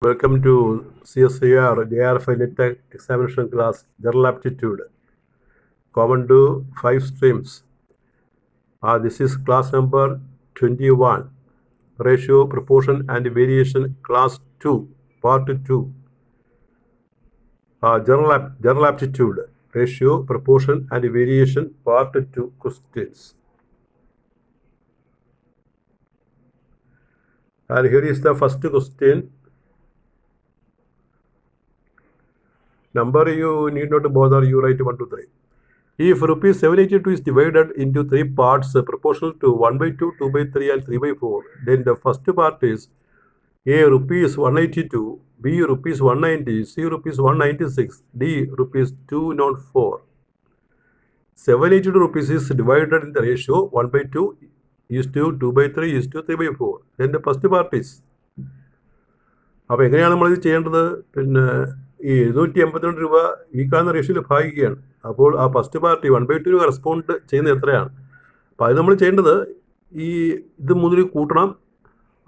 Welcome to CSIR JRF NET examination class, General Aptitude. Common to 5 streams. This is class number 21. Ratio, proportion and variation, class 2, part 2. General Aptitude. Ratio, proportion and variation, part 2 questions. And here is the first question. Number you need not bother, you write 1, 2, 3. If rupees 782 is divided into 3 parts proportional to 1 by 2, 2 by 3 and 3 by 4, then the first part is A rupees 182, B rupees 190, C rupees 196, D rupees 204. 782 rupees is divided in the ratio 1 by 2 is to 2 by 3 is to 3 by 4. Then the first part is. അപ്പോൾ എങ്ങനെയാണ് നമ്മളിത് ചെയ്യേണ്ടത്? പിന്നെ ഈ 782 രൂപ ഈ കാണുന്ന റേഷ്യോയിൽ ഭാഗിക്കുകയാണ്. അപ്പോൾ ആ ഫസ്റ്റ് പാർട്ടി 1 by 2 കറസ്പോണ്ട് ചെയ്യുന്നത് എത്രയാണ്? അപ്പോൾ അത് നമ്മൾ ചെയ്യേണ്ടത് ഇത് മുതൽ കൂട്ടണം.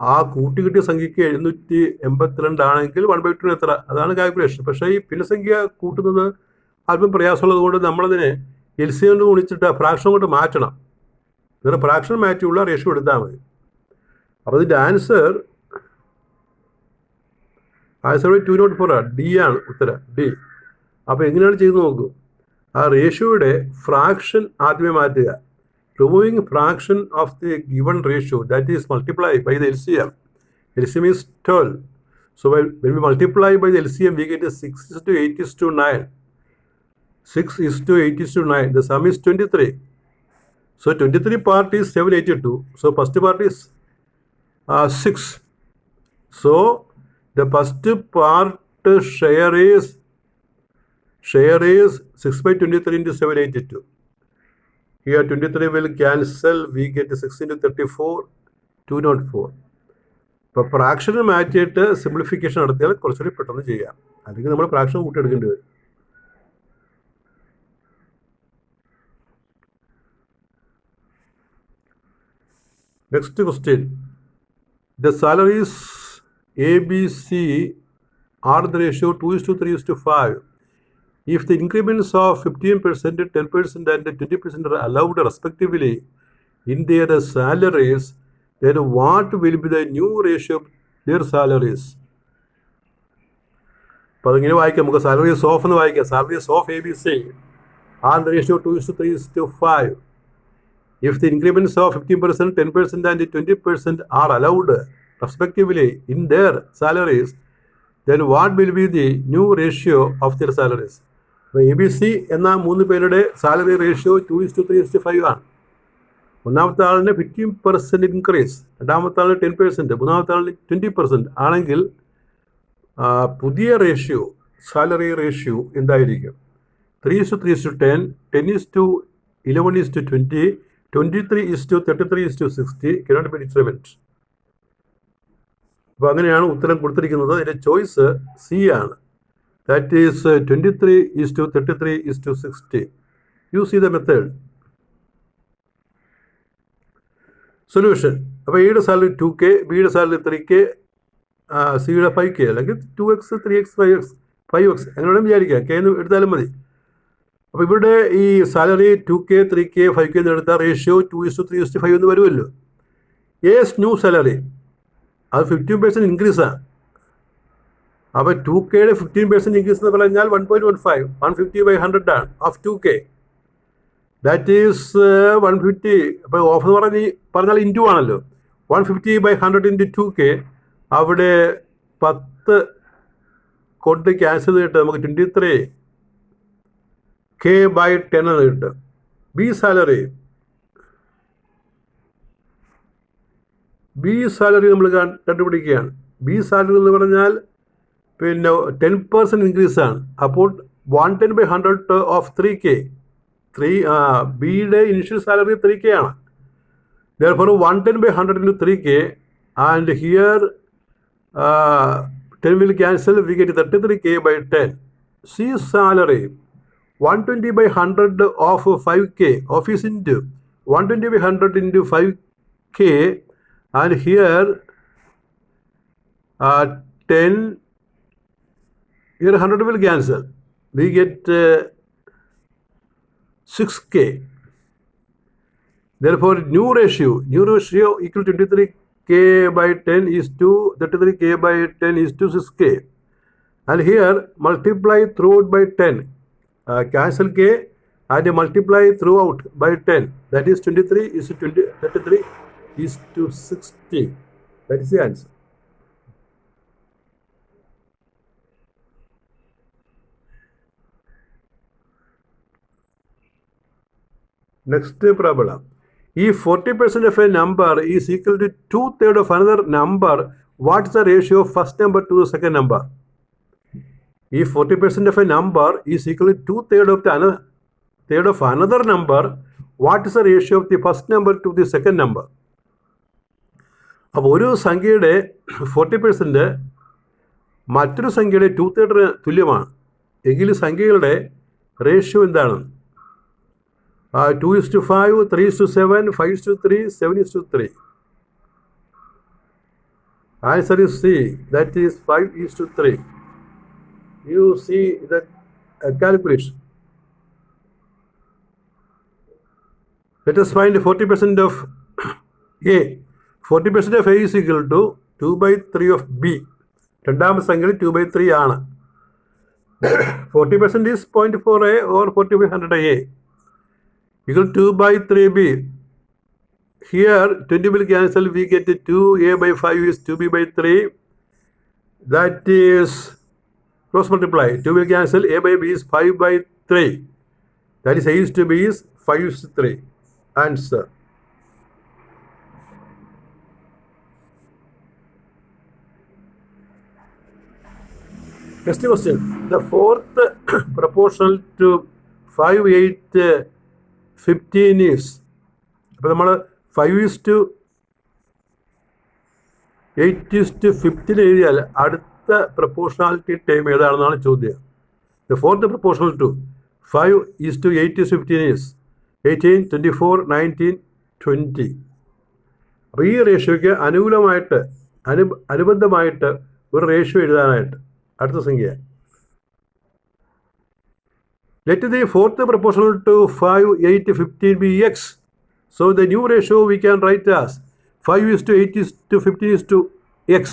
ആ കൂട്ടി കിട്ടിയ സംഖ്യയ്ക്ക് 782 ആണെങ്കിൽ 1 by 2 എത്ര? അതാണ് കാൽക്കുലേഷൻ. പക്ഷേ ഈ ഭിന്നസംഖ്യ കൂട്ടുന്നത് അല്പം പ്രയാസമുള്ളത് കൊണ്ട് നമ്മളതിനെ LCM കൊണ്ട് ഗുണിച്ചിട്ട് ഫ്രാക്ഷൻ കൊണ്ട് മാറ്റണം. എന്നിട്ട് ഫ്രാക്ഷൻ മാറ്റിയുള്ള റേഷ്യോ എടുത്താൽ മതി. അപ്പോൾ ഇതിൻ്റെ ആൻസർ 204 ആണ്. ഡി ആണ് ഉത്തരം, ഡി. അപ്പോൾ എങ്ങനെയാണ് ചെയ്ത് നോക്കൂ. ആ റേഷ്യോയുടെ ഫ്രാക്ഷൻ ആദ്യമേ മാറ്റുക. Removing fraction of the given ratio that is multiply by the LCM. LCM is 12. So when we multiply by the LCM, we get 6:8:9. 6:8:9. The sum is 23. So 23 part is 782. So first part is 6. So the first part share is 6 by 23 into 782. Here 23 will cancel. We get 6 into 34, 204. ഇപ്പോൾ ഫ്രാക്ഷന് മാറ്റിയിട്ട് simplification നടത്തിയാൽ കുറച്ചുകൂടി പെട്ടെന്ന് ചെയ്യാം. അല്ലെങ്കിൽ നമ്മൾ fraction കൂട്ടിയെടുക്കേണ്ടി വരും. Next question. The salaries ABC are the ratio 2:3:5. If the increments of 15%, 10% and 20% are allowed respectively in their salaries, then what will be the new ratio of their salaries? അപ്പോൾ അതിങ്ങനെ വായിക്കാം. നമുക്ക് സാലറീസ് ഓഫ് എന്ന് വായിക്കാം. Salaries of ABC are the ratio 2:3:5. If the increments of 15%, 10% and 20% are allowed respectively in their salaries, then what will be the new ratio of their salaries? അപ്പോൾ ABC എന്ന 3 പേരുടെ salary ratio 2:3:5 ആണ്. ഒന്നാമത്തെ ആളിന് 15% increase, രണ്ടാമത്തെ ആളിന് 10%, മൂന്നാമത്തെ ആളിന് 20% ആണെങ്കിൽ പുതിയ റേഷ്യോ സാലറി റേഷ്യോ എന്തായിരിക്കും? 3:3:10, 10:11:20, 23:33:60 cannot be determined. അപ്പോൾ അങ്ങനെയാണ് ഉത്തരം കൊടുത്തിരിക്കുന്നത്. അതിൻ്റെ ചോയ്സ് സി ആണ്. That is 23:33:60. യൂസ് ചെയ്ത മെത്തേഡ്. സൊല്യൂഷൻ. അപ്പോൾ എയുടെ സാലറി 2K, ബിയുടെ സാലറി 3K, സിയുടെ 5K, അല്ലെങ്കിൽ 2x, 3x, 5x, 5x അങ്ങനെ വേണം വിചാരിക്കാം. K എന്ന് എടുത്താലും മതി. അപ്പോൾ ഇവിടെ ഈ സാലറി 2K, 3K, 5K എന്ന് എടുത്താൽ റേഷ്യോ 2:3:5 എന്ന് വരുമല്ലോ. എസ് ന്യൂ സാലറി അത് 15% ഇൻക്രീസാണ്. അപ്പോൾ 2Kയുടെ 15% ഇൻക്രീസ് എന്ന് പറഞ്ഞാൽ 1.15, 150 by 100 ആണ് ഓഫ് 2K. That is 150. അപ്പോൾ ഓഫ് എന്ന് പറഞ്ഞാൽ ഇൻറ്റു ആണല്ലോ. 150 by 100 into 2K. അവിടെ 10 കൊണ്ട് ക്യാൻസൽ ചെയ്തിട്ട് നമുക്ക് 23K by 10 എന്ന് കിട്ടും. ബി സാലറി നമ്മൾ കണ്ടുപിടിക്കുകയാണ്. ബി സാലറി എന്ന് പറഞ്ഞാൽ പിന്നെ 10% ഇൻക്രീസാണ്. അപ്പോൾ 110 by 100 ഓഫ് 3K. ബിയുടെ ഇനിഷ്യൽ സാലറി 3K ആണ്. therefore 110 by 100 into 3K, and here 10 will cancel. We get 33K by 10. C salary 120 by 100 of 5K of is into 120 by 100 into 5K, and here 10, here 100 will cancel. We get 6k. Therefore, new ratio equal to 23k by 10 is to 33k by 10 is to 6k. And here multiply throughout by 10. Cancel k and multiply throughout by 10. That is 23 is to 33 is to 60. That is the answer. Next problem. If 40% of a number is equal to 2/3 of another number, what is the ratio of first number to the second number? If 40% of a number is equal to 2/3 of another number, what is the ratio of the first number to the second number? അപ്പോൾ ഒരു സംഖ്യയുടെ 40% മറ്റൊരു സംഖ്യയുടെ 2/3 തുല്യമാണ് എങ്കിൽ സംഖ്യകളുടെ ratio എന്താണ്? 2:5, 3:7, 5:3, 7:3. Answer is C. That is 5:3. You see the calculation. Let us find 40% of A. 40% of A is equal to 2/3 of B. രണ്ടാമത്തെ സംഖ്യയിൽ 2/3 ആണ്. 40% is 0.4A or 40/100A. Equal 2/3B. Here 20 will cancel. We get 2A by 5 is 2B by 3. That is cross multiply. 2 will cancel. A by B is 5 by 3. That is A is to B is 5:3. Answer. Next question. The fourth proportional to 5, 8, 15 is. അപ്പോൾ നമ്മൾ 5:8:15 എഴുതിയാൽ അടുത്ത proportionality time ഏതാണെന്നാണ് ചോദ്യം. The fourth proportional to 5:8:15 is 18, 24, 19, 20. അപ്പോൾ ഈ റേഷ്യോയ്ക്ക് അനുബന്ധമായിട്ട് ഒരു ratio എഴുതാനായിട്ട് അടുത്ത സംഖ്യ. Let the fourth proportional to 5, 8, 15 be x. So the new ratio we can write as 5:8:15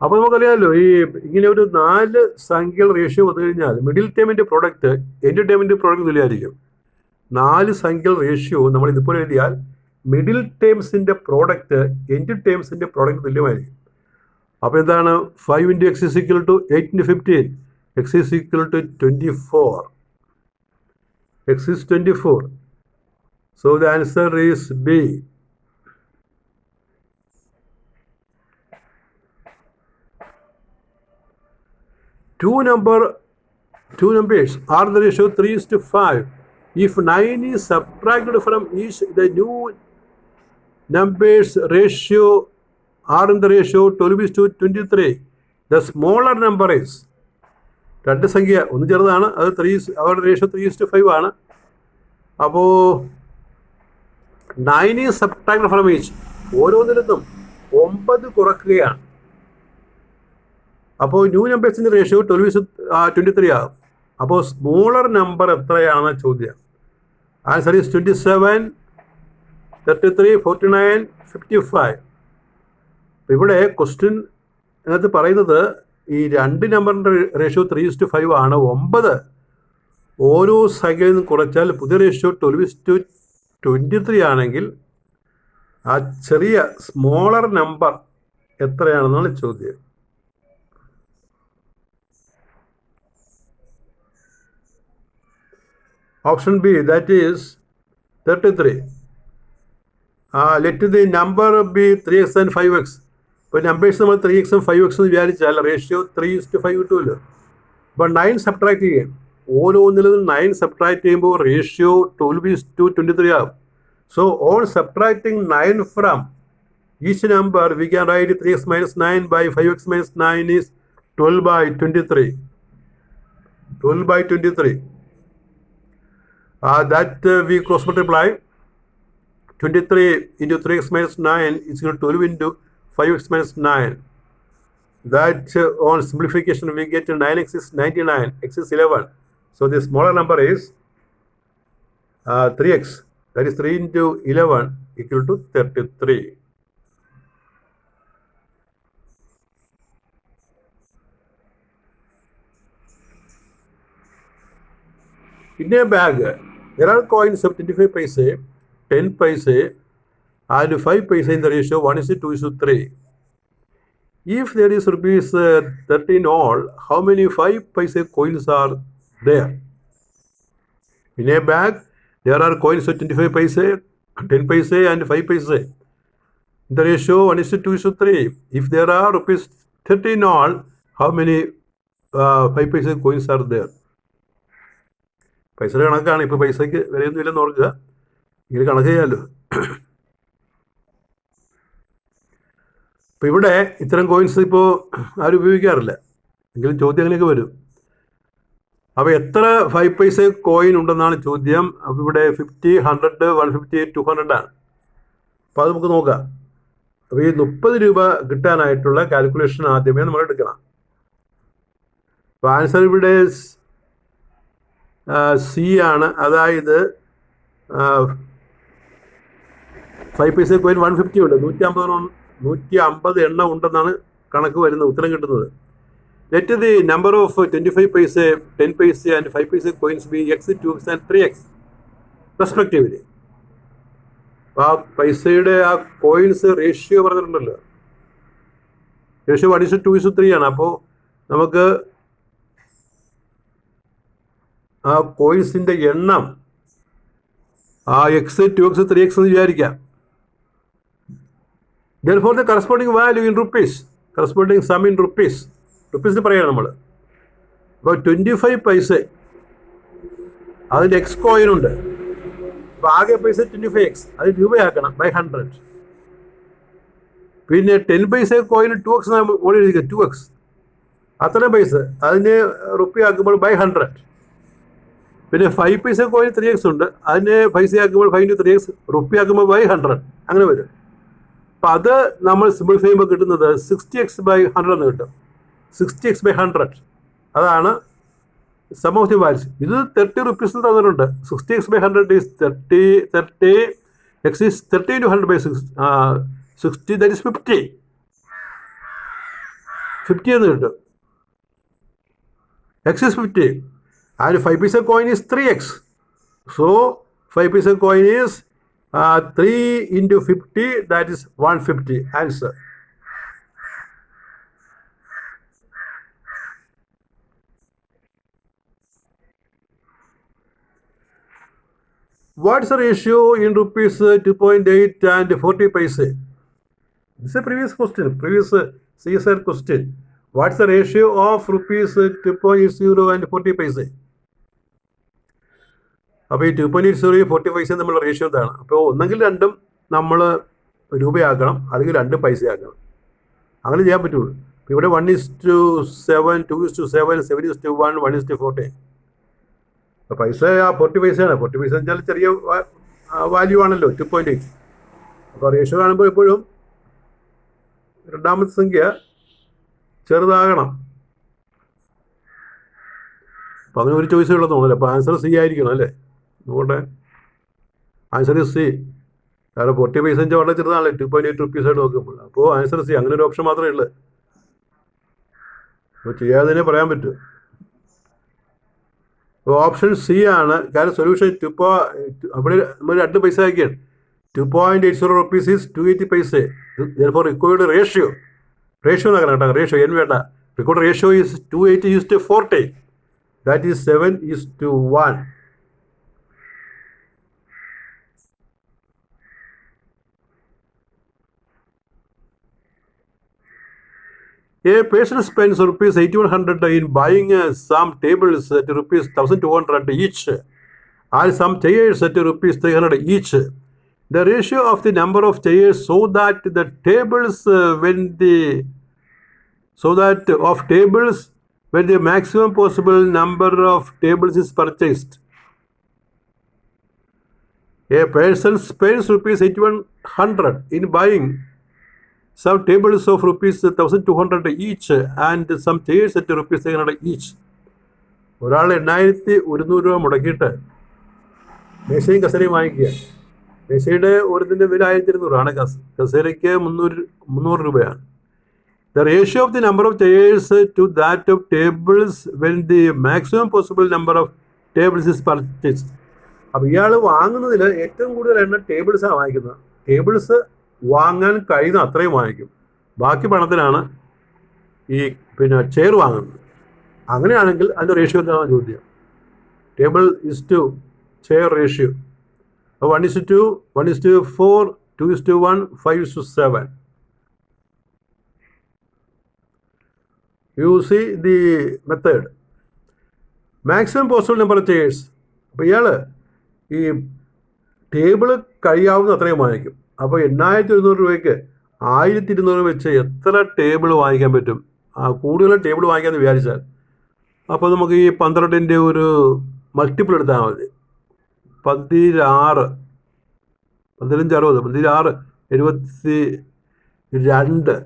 അപ്പോൾ നമുക്കറിയാമല്ലോ ഈ ഇങ്ങനെ ഒരു 4 സംഖ്യകൾ റേഷ്യോ വന്നു കഴിഞ്ഞാൽ മിഡിൽ ടേമിൻ്റെ പ്രോഡക്റ്റ് എൻഡ് ടേമിൻ്റെ പ്രോഡക്റ്റ് തുല്യമായിരിക്കും. 4 സംഖ്യകൾ റേഷ്യോ നമ്മൾ ഇതുപോലെ എഴുതിയാൽ മിഡിൽ ടേംസിൻ്റെ പ്രോഡക്റ്റ് എൻഡ് ടേംസിൻ്റെ പ്രോഡക്റ്റ് തുല്യമായിരിക്കും. അപ്പോൾ എന്താണ് 5 × x is equal to 8 × 15. X is equal to 24. X is 24. So the answer is B. Two numbers are the ratio 3:5. If 9 is subtracted from each, the new numbers ratio are in the ratio 12:23. The smaller number is. രണ്ട് സംഖ്യ ഒന്ന് ചെറുതാണ്, അത് അവരുടെ ratio 3:5 ആണ്. അപ്പോൾ 9 is subtracted from each. ഓരോന്നിൽ നിന്നും 9 കുറയ്ക്കുകയാണ്. അപ്പോൾ ന്യൂ നമ്പേഴ്സിൻ്റെ റേഷ്യോ 12:23 ആകും. അപ്പോൾ സ്മോളർ നമ്പർ എത്രയാണെന്ന ചോദ്യം. Answer is 27, 33, 49, 55. ഇവിടെ ക്വസ്റ്റ്യൻ അതിനകത്ത് പറയുന്നത് ഈ രണ്ട് നമ്പറിൻ്റെ റേഷ്യോ 3:5 ആണ്. 9 ഓരോ സംഖ്യയിൽ നിന്ന് കുറച്ചാൽ പുതിയ റേഷ്യോ 12:23 ആണെങ്കിൽ ആ ചെറിയ സ്മോളർ നമ്പർ എത്രയാണെന്നാണ് ചോദ്യം. Option B, that is 33. Let the number be 3x and 5x. ഇപ്പോൾ നമ്പേഴ്സ് നമ്മൾ 3x ഉം 5x എന്ന് വിചാരിച്ചാൽ റേഷ്യോ 3:5 കിട്ടുമല്ലോ. അപ്പോൾ 9 സബ്ട്രാക്ട് ചെയ്യാം. ഓരോന്നിൽ നിന്നും 9 സബ്ട്രാക്ട് ചെയ്യുമ്പോൾ റേഷ്യോ 12:23 ആകും. So on subtracting 9 from each number we can write 3x - 9 by 5x - 9 is 12/23. 12/23. That we cross multiply. 23 into 3x - 9 is equal to 12 into 5x minus 9. That on simplification we get 9x is 99, x is 11. So the smaller number is 3x. That is 3 into 11 equal to 33. In a bag, there are coins of 25 paise, 10 paise, and 5 paise in the ratio 1:2:3. If there is rupees 13 all, how many 5 paise coins are there? In a bag, there are coins of 25 paise, 10 paise, and 5 paise. In the ratio 1:2:3. If there are rupees 13 all, how many 5 paise coins are there? പൈസയുടെ കണക്കാണ്. ഇപ്പോൾ പൈസയ്ക്ക് വിലയൊന്നും ഇല്ലെന്ന് ഓർക്കുക. ഇങ്ങനെ കണക്ക് ചെയ്യാമല്ലോ. അപ്പോൾ ഇവിടെ ഇത്തരം കോയിൻസ് ഇപ്പോൾ ആരും ഉപയോഗിക്കാറില്ല, എങ്കിലും ചോദ്യം അങ്ങനെയൊക്കെ വരും. അപ്പോൾ എത്ര 5 പൈസ കോയിൻ ഉണ്ടെന്നാണ് ചോദ്യം. അപ്പോൾ ഇവിടെ 50, 100, 150, 200 ആണ്. അപ്പോൾ അത് നമുക്ക് നോക്കാം. അപ്പോൾ ഈ 30 രൂപ കിട്ടാനായിട്ടുള്ള കാൽക്കുലേഷൻ ആദ്യമേ നമ്മൾ എടുക്കണം. അപ്പോൾ ആൻസർ ഇവിടെ സി ആണ്. അതായത് 5 പൈസ കോയിൻ 150 ഉണ്ട്, 150 എണ്ണം ഉണ്ടെന്നാണ് കണക്ക് വരുന്നത്, ഉത്തരം കിട്ടുന്നത്. ലെറ്റ് ദി നമ്പർ ഓഫ് 25 പൈസ, 10 പൈസ ആൻഡ് 5 പൈസ coins B x, 2x and 3x respectively. ആ പൈസയുടെ ആ കോയിൻസ് റേഷ്യോ പറഞ്ഞിട്ടുണ്ടല്ലോ, റേഷ്യോ 1:2:3 ആണ്. അപ്പോൾ നമുക്ക് ആ കോയിൻസിൻ്റെ എണ്ണം ആ x, 2x, 3x എന്ന് വിചാരിക്കാം. Therefore the corresponding value in rupees, corresponding sum in rupees, റുപ്പീസിൽ പറയുകയാണ് നമ്മൾ. അപ്പോൾ 25 പൈസ അതിൻ്റെ എക്സ് കോയിനുണ്ട്. അപ്പോൾ ആകെ പൈസ 25x, അത് രൂപയാക്കണം ബൈ 100. പിന്നെ 10 പൈസ കോയിന് 2x ഓടി എഴുതിക്കുക, 2x അത്രയും പൈസ അതിന് റുപ്പിയാക്കുമ്പോൾ ബൈ 100. പിന്നെ 5 പൈസ കോയിന് 3x ഉണ്ട്, അതിന് പൈസയാക്കുമ്പോൾ 5 into 3x, റുപ്പിയാക്കുമ്പോൾ ബൈ 100 അങ്ങനെ വരും. അപ്പം അത് നമ്മൾ സിമ്പിളിഫൈ ചെയ്യുമ്പോൾ കിട്ടുന്നത് 60x by 100 എന്ന് കിട്ടും. 60x by 100 അതാണ് സം ഓഫ് ദി വാല്യൂസ്. ഇത് 30 റുപ്പീസ് തന്നിട്ടുണ്ട്. 60x by 100 is 30 x is 30 into 100 by 60, that is 50 എന്ന് കിട്ടും. x is 50 and 5 paisa coin is 3x. So 5 paisa coin is 3 into 50, that is 150. Answer. What's the ratio in rupees 2.8 and 40 paise? This is a previous question, previous CSR question. What's the ratio of rupees 2.80 and 40 paise? അപ്പോൾ ഈ 2.80 40 പൈസ തമ്മിലുള്ള ratio എന്താണ്? അപ്പോൾ ഒന്നെങ്കിൽ രണ്ടും നമ്മൾ രൂപയാക്കണം, അല്ലെങ്കിൽ രണ്ടും പൈസയാക്കണം. അങ്ങനെ ചെയ്യാൻ പറ്റുള്ളൂ. ഇപ്പോൾ ഇവിടെ 1:7, 2:7, 7:1, 1:40. അപ്പോൾ പൈസ ആ 40 പൈസയാണ്. 40 പൈസ വെച്ചാൽ ചെറിയ വാല്യൂ ആണല്ലോ, 2.8. അപ്പോൾ റേഷ്യോ കാണുമ്പോൾ എപ്പോഴും രണ്ടാമത്തെ സംഖ്യ ചെറുതാകണം. അപ്പോൾ അങ്ങനെ ഒരു ചോയ്സ് ഉള്ളത് തോന്നില്ല. അപ്പോൾ ആൻസർ സി ആയിരിക്കണം അല്ലേ? അതുകൊണ്ട് ആൻസർ സി. കാരണം 40 പൈസ വെച്ചാൽ വളരെ ചെറുതാണല്ലേ 2.8 റുപ്പീസായിട്ട് നോക്കുമ്പോൾ. അപ്പോൾ ആൻസർ സി. അങ്ങനെ ഒരു ഓപ്ഷൻ മാത്രമേ ഉള്ളൂ. അപ്പോൾ ചെയ്യാതെ പറയാൻ പറ്റും. അപ്പോൾ ഓപ്ഷൻ സി ആണ്. കാരണം സൊല്യൂഷൻ അവിടെ നമ്മൾ 2 പൈസ ആക്കിയാണ്. 2.80 rupees is 280 paise. Therefore required ratio എന്നാക്കണം കേട്ടോ, റേഷ്യോ എൻ വേണ്ട. Record ratio is 280:40. That is 7:1. A person spends rupees 8,100 in buying some tables at rupees 1,200 each and some chairs at rupees 300 each. The ratio of the number of chairs so that when the maximum possible number of tables is purchased. A person spends rupees 8,100 in buying some tables of rupees 1200 each and some chairs at rupees 300 each. ഒരാൾ 8100 രൂപ മുടക്കിയിട്ട് മേശയും കസേരയും വാങ്ങിക്കുക. മേശയുടെ ഒരിതിൻ്റെ വില 1200 കസേരയ്ക്ക് 300 രൂപയാണ്. The ratio of the number of chairs to that of tables when the maximum possible number of tables is purchased. അപ്പോൾ ഇയാൾ വാങ്ങുന്നതിൽ ഏറ്റവും കൂടുതൽ എണ്ണം ടേബിൾസാണ് വാങ്ങിക്കുന്നത്. ടേബിൾസ് വാങ്ങാൻ കഴിയുന്ന അത്രയും വാങ്ങിക്കും. ബാക്കി പണത്തിനാണ് ഈ ചെയർ വാങ്ങുന്നത്. അങ്ങനെയാണെങ്കിൽ അതിൻ്റെ റേഷ്യോ എന്താണെന്ന് ചോദ്യം. Table is to chair ratio 1:2, 1:4, 2:1, 5:7. You see the method. Maximum possible number of chairs. അപ്പോൾ ഇയാൾ ഈ ടേബിള് കഴിയാവുന്ന അത്രയും വാങ്ങിക്കും. അപ്പോൾ 8100 രൂപയ്ക്ക് 1200 വെച്ച് എത്ര ടേബിൾ വാങ്ങിക്കാൻ പറ്റും? കൂടുതൽ ടേബിൾ വാങ്ങിക്കാമെന്ന് വിചാരിച്ചാൽ അപ്പോൾ നമുക്ക് ഈ 12ൻ്റെ ഒരു മൾട്ടിപ്പിൾ എടുത്താൽ മതി. 16, 15, 60, 16, 72.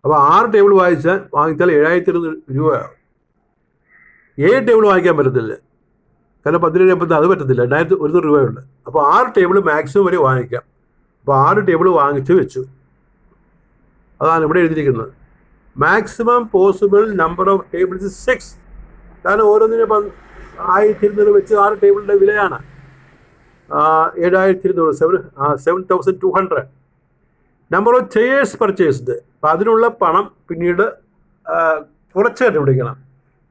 അപ്പോൾ 6 ടേബിൾ വാങ്ങിച്ചാൽ 7200 രൂപയാകും. 7 ടേബിൾ വാങ്ങിക്കാൻ പറ്റത്തില്ല, കാരണം 17 അത് പറ്റത്തില്ല, 2100 രൂപയുണ്ട്. അപ്പോൾ 6 ടേബിൾ മാക്സിമം വരെ വാങ്ങിക്കാം. അപ്പോൾ 6 ടേബിൾ വാങ്ങിച്ച് വെച്ചു. അതാണ് ഇവിടെ എഴുതിയിരിക്കുന്നത്. Maximum possible number of tables 6. കാരണം ഓരോന്നിനും 1200 വെച്ച് 6 ടേബിളിൻ്റെ വിലയാണ് 7200, 7200. Number of chairs purchased. അപ്പം അതിനുള്ള പണം പിന്നീട് കുറച്ച് കണ്ടുപിടിക്കണം.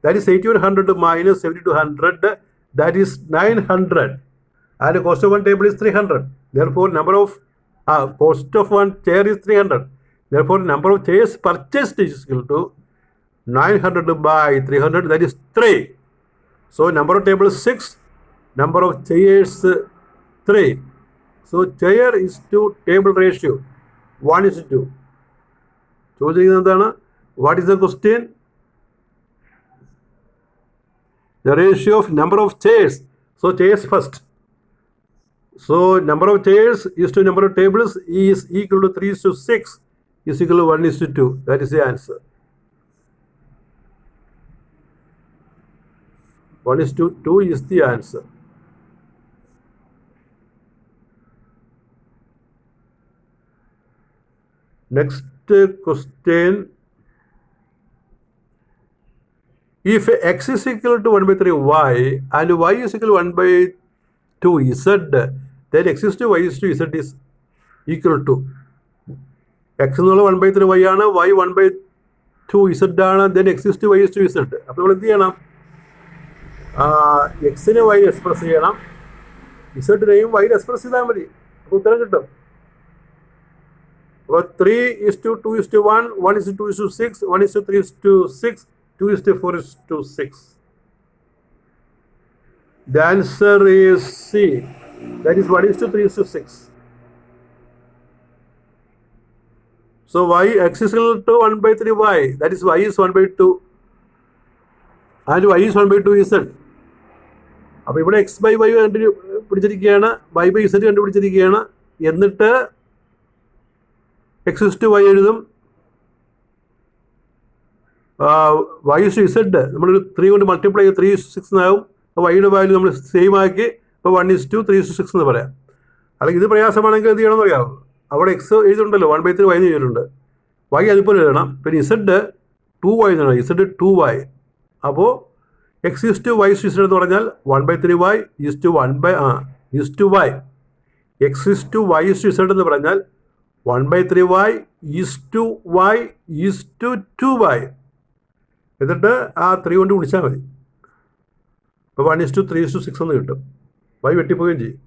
That is 8100 minus 7200, that is 900. And cost of one table is 300. Therefore number of cost of one chair is 300. Therefore number of chairs purchased is equal to 900 by 300, that is 3. So number of tables 6, number of chairs 3. So chair is to table ratio 1:2. ചോദിക്കുന്നത് എന്താണ്? What is the question? The ratio of number of chairs. So chairs first. So number of chairs is to number of tables is equal to 3:6 is equal to 1:2. That is the answer. 1:2 is the answer. Next question. If x is equal to 1/3y and y is equal to 1/2z, then x is to y is to z is equal to. x എന്നുള്ള 1/3y ആണ്, y 1/2z ആണ്, then x is to y is to z. അപ്പോൾ നമ്മൾ എന്ത് ചെയ്യണം? എക്സിനെ y express ചെയ്യണം, ഇസഡിനെയും y express ചെയ്താൽ മതി. അപ്പോൾ ഉത്തരം കിട്ടും. അപ്പോൾ 3:2:1, 1:2:6, 1:3:6, 2:4:6. The answer is C. That is 1:3:6. So y x is equal to 1/3y. That is y is 1/2 and y is 1/2z. അപ്പോൾ ഇവിടെ x/y പിടിച്ചിരിക്കുകയാണ്, y/z കണ്ടുപിടിച്ചിരിക്കുകയാണ്. എന്നിട്ട് x/y എഴുതും. y is to z നമ്മളൊരു 3 കൊണ്ട് മൾട്ടിപ്ലൈ ചെയ്ത് 3:6 എന്നാകും. അപ്പോൾ വൈയുടെ വാല്യൂ നമ്മൾ സെയിം ആക്കി. അപ്പോൾ 1:3:6 എന്ന് പറയാം. അല്ലെങ്കിൽ ഇത് പ്രയാസമാണെങ്കിൽ എന്ത് ചെയ്യണമെന്ന് അറിയാമോ? അവിടെ എക്സ് എഴുതുന്നുണ്ടല്ലോ, 1/3y എന്ന് എഴുതിയിട്ടുണ്ട്. y അതുപോലെ എഴുതണം. പിന്നെ z 2y എന്നാണ്, z 2y. അപ്പോൾ x is to y is to z എന്ന് പറഞ്ഞാൽ 1/3y is to 1/y. x is to y is to z എന്ന് പറഞ്ഞാൽ 1/3y is to y is to 2y. എന്നിട്ട് ആ 3 കൊണ്ട് വിളിച്ചാൽ മതി. അപ്പോൾ 1:3:6 എന്ന് കിട്ടും. y വെട്ടിപ്പോവുകയും ചെയ്യും.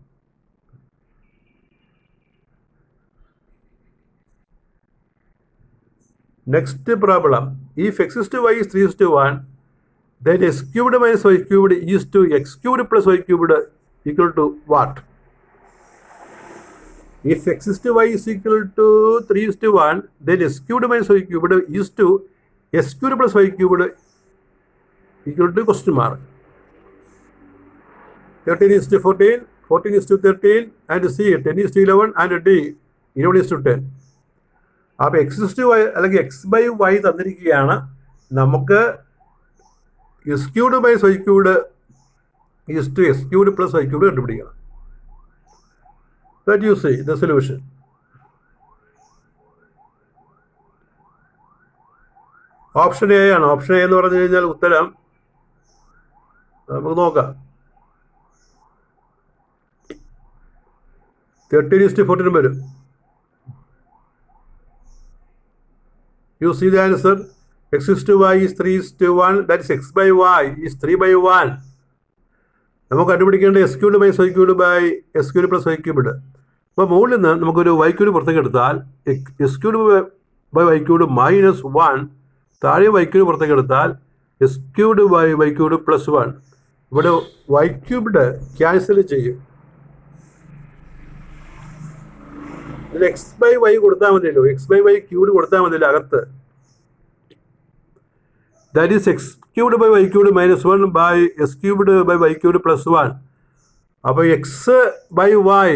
Next problem. If x is to y is 3:1, then x cubed minus y cubed is to x cubed plus y cubed equal to what? If x is to y is equal to 3:1, then x cubed minus y cubed is to x cubed plus y cubed equal to question mark. 13:14, 14:13, and C 10:11, and D 11:10. അപ്പോൾ x/y അല്ലെങ്കിൽ x/y തന്നിരിക്കുകയാണ്. നമുക്ക് s³ / y³ s³ + y³ കണ്ടുപിടിക്കണം. That you see the solution. Option A ആണ്. Option A എന്ന് പറഞ്ഞു കഴിഞ്ഞാൽ ഉത്തരം നമുക്ക് നോക്കാം. 13:14 വരും. You see the answer. x/y is 3:1. That is x/y is 3/1. നമുക്ക് കണ്ടുപിടിക്കേണ്ട s³ / y³ s³ + y³. അപ്പോൾ മുകളിൽ നിന്ന് നമുക്കൊരു y³ പുറത്തേക്ക് എടുത്താൽ s³ / y³ -1, താഴെ y³ പുറത്തേക്ക് എടുത്താൽ s³ / y³ +1. ഇവിടെ y³ ക്യാൻസൽ ചെയ്യും. ഇതിൽ x/y കൊടുത്താൽ മതിയല്ലോ, x/y³ കൊടുത്താൽ മതിയല്ലോ അകത്ത്. That is x³ / y³ -1 by s³ / y³ +1. അപ്പോൾ x/y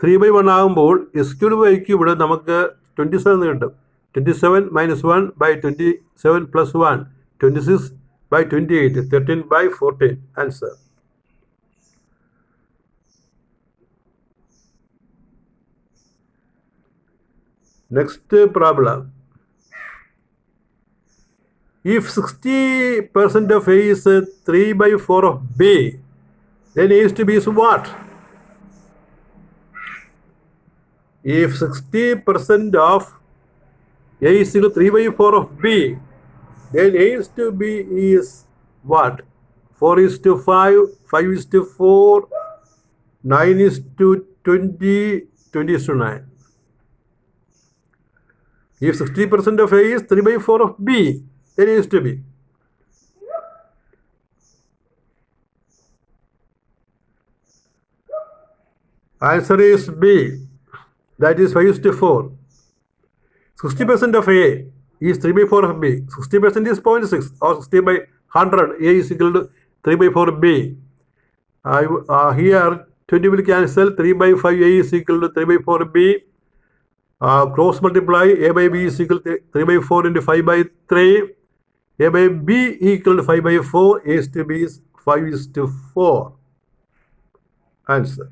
3/1 ആകുമ്പോൾ s³ / y³ നമുക്ക് 27 കിട്ടും. 27 - 1 / 27 + 1 26 / 28 13/14. Answer. Next problem. If 60% of A is 3/4 of B, then A is to B is what? If 60% of A is equal to 3/4 of B, then A is to B is what? 4:5, 5:4, 9:20, 20:9. If 60% of A is 3/4 of B, then A is to B. Answer is B. That is 5:4. 60% of A is 3/4 of B. 60% is 0.6 or 60/100. A is equal to 3/4 B. Here 20 will cancel. 3/5 A is equal to 3/4 B. Cross multiply. A by B is equal to 3/4 into 5/3. A by B equal to 5/4. A is to B is 5:4. Answer.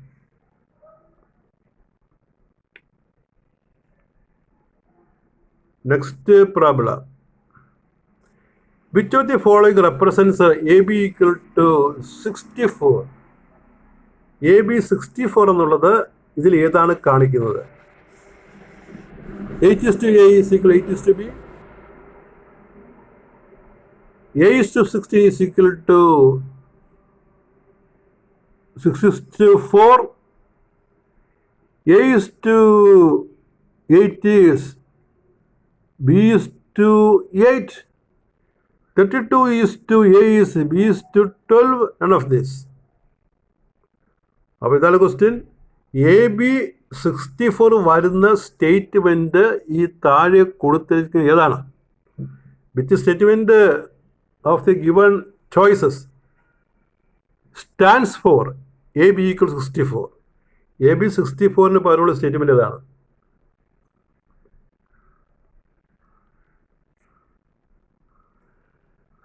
Next problem. Which of the following represents AB equal to 64? AB 64 എന്നുള്ളത് ഇതിൽ ഏതാണ് കാണിക്കുന്നത്? 8:A is equal to 8:B. 8:16 is equal to 6:4. 8:8 is B:8. 32:A is B:12. None of this. അപ്പോൾ ഇതാണ് question. AB 64 വരുന്ന statement ഈ താഴെ കൊടുത്തിരിക്കുന്ന ഏതാണ്? Which statement of the given choices stands for AB = 64? AB 64 പകരമുള്ള സ്റ്റേറ്റ്മെന്റ് ഏതാണ്?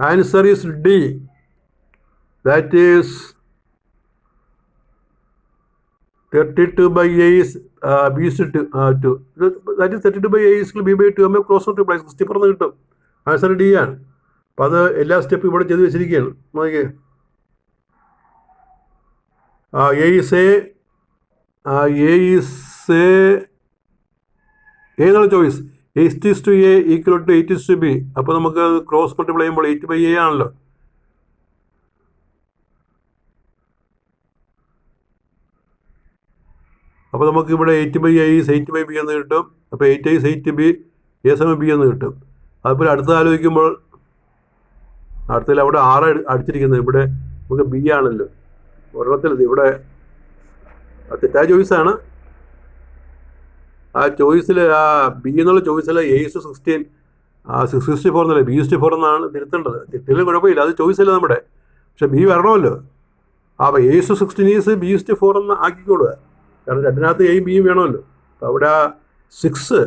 Answer is D. That is 32/A is B:2. That is 32/A is B/2. നമ്മൾ ക്രോസ് മൾട്ടിപ്ലൈ 64 എന്ന് കിട്ടും. ആൻസർ ഡി ആണ്. അപ്പം അത് എല്ലാ സ്റ്റെപ്പും ഇവിടെ ചെയ്ത് വെച്ചിരിക്കുകയാണ്. നോക്കിയേ, ഏതാണ് choice? 8:A equal to 8:B. അപ്പോൾ നമുക്ക് ക്രോസ് മൾട്ടിപ്ലൈ ചെയ്യുമ്പോൾ 8/A ആണല്ലോ. അപ്പോൾ നമുക്ക് ഇവിടെ 8/A is 8/B എന്ന് കിട്ടും. അപ്പോൾ 8A is 8B, A = B എന്ന് കിട്ടും. അതുപോലെ അടുത്ത ആലോചിക്കുമ്പോൾ അടുത്തതിൽ അവിടെ 6 അടിച്ചിരിക്കുന്നത്, ഇവിടെ നമുക്ക് B ആണല്ലോ. ഒരെണ്ണത്തിൽ ഇവിടെ തെറ്റായ ചോയ്സാണ്. ആ ചോയ്സിൽ ആ ബി എന്നുള്ള ചോയ്സിൽ A:16 6:64 എന്നല്ലേ, B:4 എന്നാണ് തിരുത്തേണ്ടത്. തിരുത്തലും കുഴപ്പമില്ല, അത് ചോയ്സല്ല നമ്മുടെ. പക്ഷെ B വരണമല്ലോ. അപ്പോൾ A:16 is B:4 എന്ന് ആക്കിക്കോളുക. കാരണം രണ്ടിനകത്ത് Aയും Bയും വേണമല്ലോ. അപ്പോൾ അവിടെ 6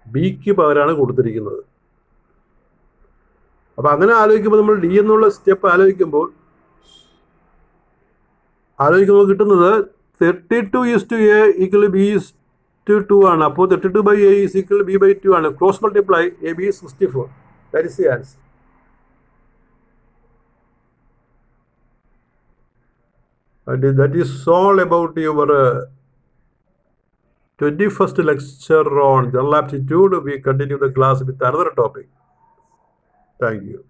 ബിക്ക് പകരമാണ് കൊടുത്തിരിക്കുന്നത്. അപ്പം അങ്ങനെ ആലോചിക്കുമ്പോൾ നമ്മൾ ഡി എന്നുള്ള സ്റ്റെപ്പ് ആലോചിക്കുമ്പോൾ കിട്ടുന്നത് 32:A ഈക്വൽ B/2 ആണ്. അപ്പോൾ 32/A ഈസ് ഈക്വൽ B/2 ആണ്. Cross multiply AB is 64. That is the answer. And that is all about your 21st lecture on general aptitude. We continue the class with another topic. Thank you.